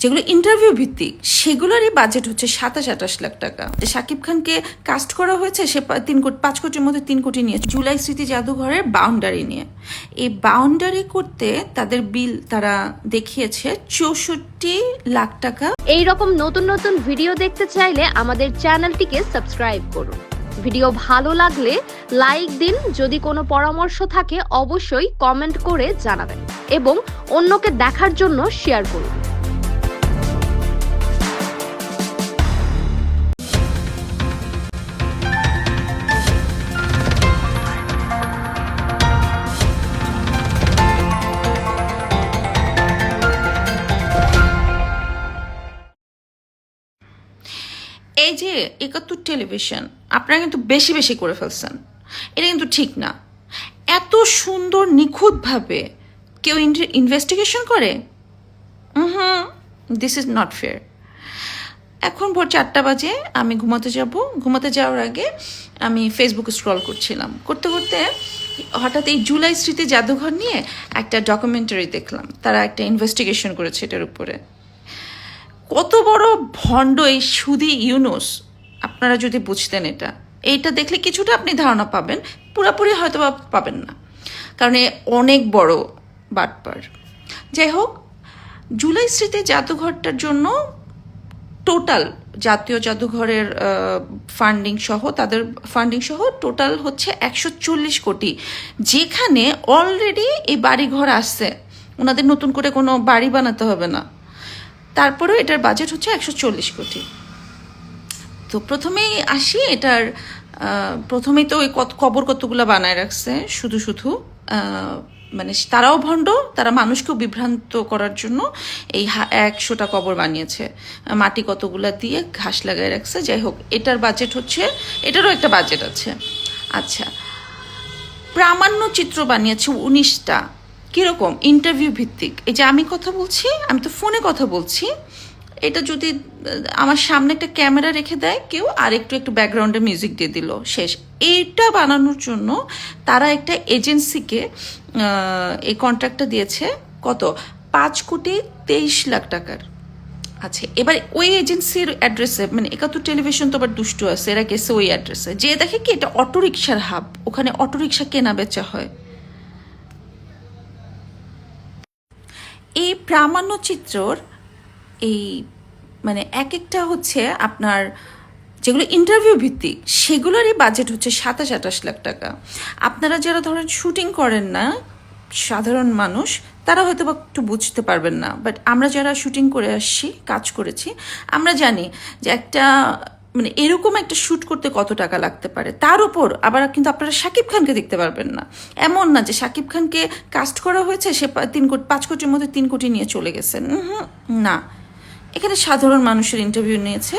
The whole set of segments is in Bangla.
যেগুলো ইন্টারভিউ ভিত্তিক সেগুলোরই বাজেট হচ্ছে 27-28 লাখ টাকা। শাকিব খানকে কাস্ট করা হয়েছে সে 5 কোটির মধ্যে 3 কোটি নিয়ে জুলাই স্মৃতি জাদুঘরের বাউন্ডারি নিয়ে। এই বাউন্ডারি করতে তাদের বিল তারা দেখিয়েছে 64 লাখ টাকা। এই রকম নতুন নতুন ভিডিও দেখতে চাইলে আমাদের চ্যানেলটিকে সাবস্ক্রাইব করুন। ভিডিও ভালো লাগলে লাইক দিন, যদি কোনো পরামর্শ থাকে অবশ্যই কমেন্ট করে জানাবেন এবং অন্যকে দেখার জন্য শেয়ার করুন। এই যে 71 টেলিভিশন আপনারা কিন্তু বেশি বেশি করে ফেলছেন, এটা কিন্তু ঠিক না। এত সুন্দর নিখুঁতভাবে কেউ ইনভেস্টিগেশন করে? This is not fair. এখন ভোর 4টা বাজে, আমি ঘুমাতে যাব। ঘুমাতে যাওয়ার আগে আমি ফেসবুকে স্ক্রল করছিলাম, করতে করতে হঠাৎ এই জুলাই স্মৃতি জাদুঘর নিয়ে একটা ডকুমেন্টারি দেখলাম। তারা একটা ইনভেস্টিগেশন করেছে এটার উপরে। কত বড় ভণ্ড এই সুদি ইউনুস, আপনারা যদি বুঝতেন এইটা দেখলে কিছুটা আপনি ধারণা পাবেন, পুরোপুরি হয়তো পাবেন না, কারণ এ অনেক বড় বাটপার। যাই হোক, জুলাই স্মৃতি জাদুঘরটার জন্য টোটাল জাতীয় জাদুঘরের ফান্ডিং সহ টোটাল হচ্ছে 140 কোটি, যেখানে অলরেডি এই বাড়িঘর আসছে, ওনাদের নতুন করে কোনো বাড়ি বানাতে হবে না। তারপরেও এটার বাজেট হচ্ছে 140 কোটি। তো প্রথমেই আসি এটার, প্রথমেই তো ওই কবর কতগুলো বানায় রাখছে শুধু শুধু, মানে তারাও ভণ্ড, তারা মানুষকেও বিভ্রান্ত করার জন্য এই 100টা কবর বানিয়েছে, মাটি কতগুলা দিয়ে ঘাস লাগায় রাখছে। যাই হোক, এটার বাজেট হচ্ছে, এটারও একটা বাজেট আছে। আচ্ছা, প্রামাণ্য চিত্র বানিয়েছে 19টা। কীরকম? ইন্টারভিউ ভিত্তিক। এই যে আমি কথা বলছি, আমি তো ফোনে কথা বলছি, এটা যদি আমার সামনে একটা ক্যামেরা রেখে দেয় কেউ, আর একটু ব্যাকগ্রাউন্ডে মিউজিক দিয়ে দিল, শেষ। এইটা বানানোর জন্য তারা একটা এজেন্সিকে এই কন্ট্রাক্টটা দিয়েছে কত? 5,23,00,000 টাকার। আচ্ছা, এবার ওই এজেন্সির অ্যাড্রেসে, মানে 71 টেলিভিশন তো আবার দুষ্টু আছে, এরা গেছে ওই অ্যাড্রেসে, যে দেখে কি এটা অটোরিকশার হাব, ওখানে অটোরিকশা কেনা বেচা হয়। এই প্রামাণ্য চিত্রর এই মানে এক একটা হচ্ছে আপনার, যেগুলো ইন্টারভিউ ভিত্তিক সেগুলোরই বাজেট হচ্ছে 27-28 লাখ টাকা। আপনারা যারা ধরেন শুটিং করেন না, সাধারণ মানুষ, তারা হয়তো বা একটু বুঝতে পারবেন না, বাট আমরা যারা শুটিং করে আসছি, কাজ করেছি, আমরা জানি যে একটা মানে এরকম একটা শ্যুট করতে কত টাকা লাগতে পারে। তার উপর আবার কিন্তু আপনারা শাকিব খানকে দেখতে পারবেন না। এমন না যে শাকিব খানকে কাস্ট করা হয়েছে সে 5 কোটির মধ্যে 3 কোটি নিয়ে চলে গেছেন, না। এখানে সাধারণ মানুষের ইন্টারভিউ নিয়েছে,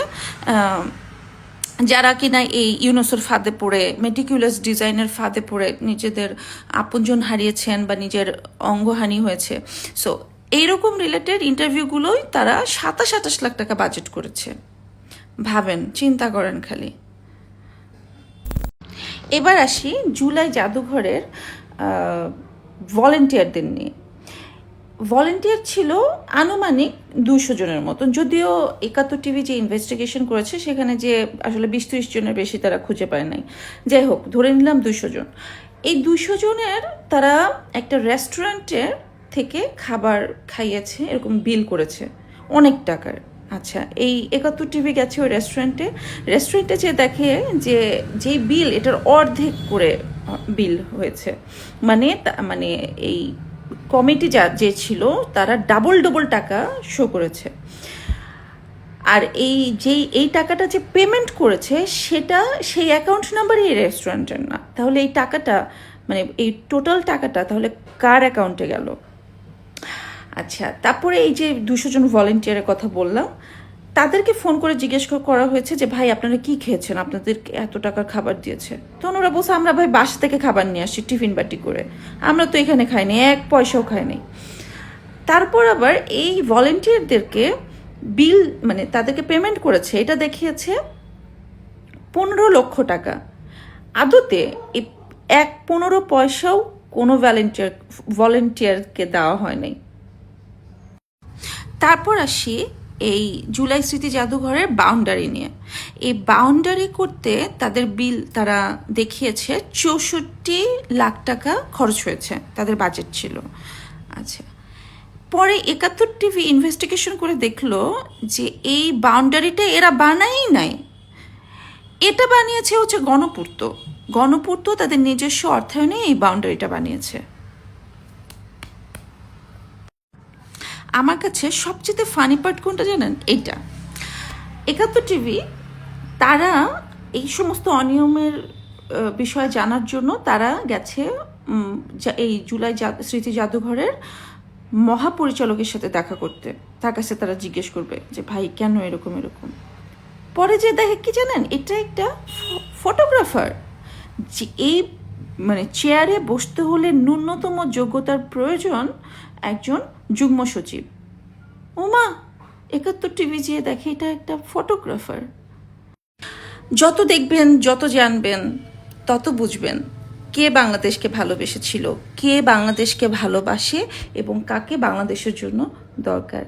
যারা কিনা এই ইউনুসের ফাঁদে পড়ে, মেটিকুলাস ডিজাইনের ফাঁদে পড়ে নিজেদের আপনজন হারিয়েছেন বা নিজের অঙ্গহানি হয়েছে। সো এইরকম রিলেটেড ইন্টারভিউগুলোই তারা 27-28 লাখ টাকা বাজেট করেছে। ভাবেন, চিন্তা করেন খালি। এবার আসি জুলাই জাদুঘরের ভলেন্টিয়ারদের নিয়ে। ভলেন্টিয়ার ছিল আনুমানিক 200 জনের মতন, যদিও 71 টিভি যে ইনভেস্টিগেশন করেছে সেখানে যে আসলে 20-30 জনের বেশি তারা খুঁজে পায় নাই। যাই হোক, ধরে নিলাম 200 জন। এই 200 জনের তারা একটা রেস্টুরেন্টের থেকে খাবার খাইয়েছে, এরকম বিল করেছে অনেক টাকার। আচ্ছা, এই 71 টিভি গেছে ওই রেস্টুরেন্টে যে দেখে যে যেই বিল, এটার অর্ধেক করে বিল হয়েছে। মানে এই কমিটি যে ছিল তারা ডাবল টাকা শো করেছে। আর এই টাকাটা যে পেমেন্ট করেছে সেটা সেই অ্যাকাউন্ট নাম্বারই এই রেস্টুরেন্টের না। তাহলে এই টাকাটা, মানে এই টোটাল টাকাটা তাহলে কার অ্যাকাউন্টে গেল? আচ্ছা, তারপরে এই যে 200 জন ভলেন্টিয়ারের কথা বললাম, তাদেরকে ফোন করে জিজ্ঞেস করা হয়েছে যে ভাই আপনারা কি খেয়েছেন, আপনাদের এত টাকার খাবার দিয়েছে? তখন ওরা বলছে আমরা ভাই বাসা থেকে খাবার নিয়ে আসছি টিফিন বাটি করে, আমরা তো এখানে খাইনি, 1 পয়সাও খাইনি। তারপর আবার এই ভলেন্টিয়ারদেরকে বিল, মানে তাদেরকে পেমেন্ট করেছে, এটা দেখিয়েছে 15 লক্ষ টাকা। আদতে এই 15 পয়সাও কোনো ভলেন্টিয়ারকে দেওয়া হয় নাই। তারপর আসি এই জুলাই স্মৃতি জাদুঘরের বাউন্ডারি নিয়ে। এই বাউন্ডারি করতে তাদের বিল তারা দেখিয়েছে 64 লাখ টাকা খরচ হয়েছে, তাদের বাজেট ছিল। আচ্ছা, পরে 71 টিভি ইনভেস্টিগেশন করে দেখলো যে এই বাউন্ডারিটা এরা বানায়ই নাই, এটা বানিয়েছে হচ্ছে গণপূর্ত। গণপূর্ত তাদের নিজস্ব অর্থায়নে এই বাউন্ডারিটা বানিয়েছে। আমার কাছে সবচেয়ে ফানি পার্ট কোনটা জানেন? এইটা 71 টিভি তারা এই সমস্ত অনিয়মের বিষয়ে জানার জন্য তারা গেছে এই জুলাই স্মৃতি জাদুঘরের মহাপরিচালকের সাথে দেখা করতে। তার কাছে তারা জিজ্ঞেস করবে যে ভাই কেন এরকম এরকম। পরে যে দেখে কি জানেন, এটা একটা ফটোগ্রাফার, যে এই মানে চেয়ারে বসতে হলে ন্যূনতম যোগ্যতার প্রয়োজন একজন যুগ্ম সচিব। ওমা, 71 টিভি যেয়ে দেখে এটা একটা ফটোগ্রাফার। যত দেখবেন, যত জানবেন, তত বুঝবেন কে বাংলাদেশকে ভালোবেসেছিল, কে বাংলাদেশকে ভালোবাসে এবং কাকে বাংলাদেশের জন্য দরকার।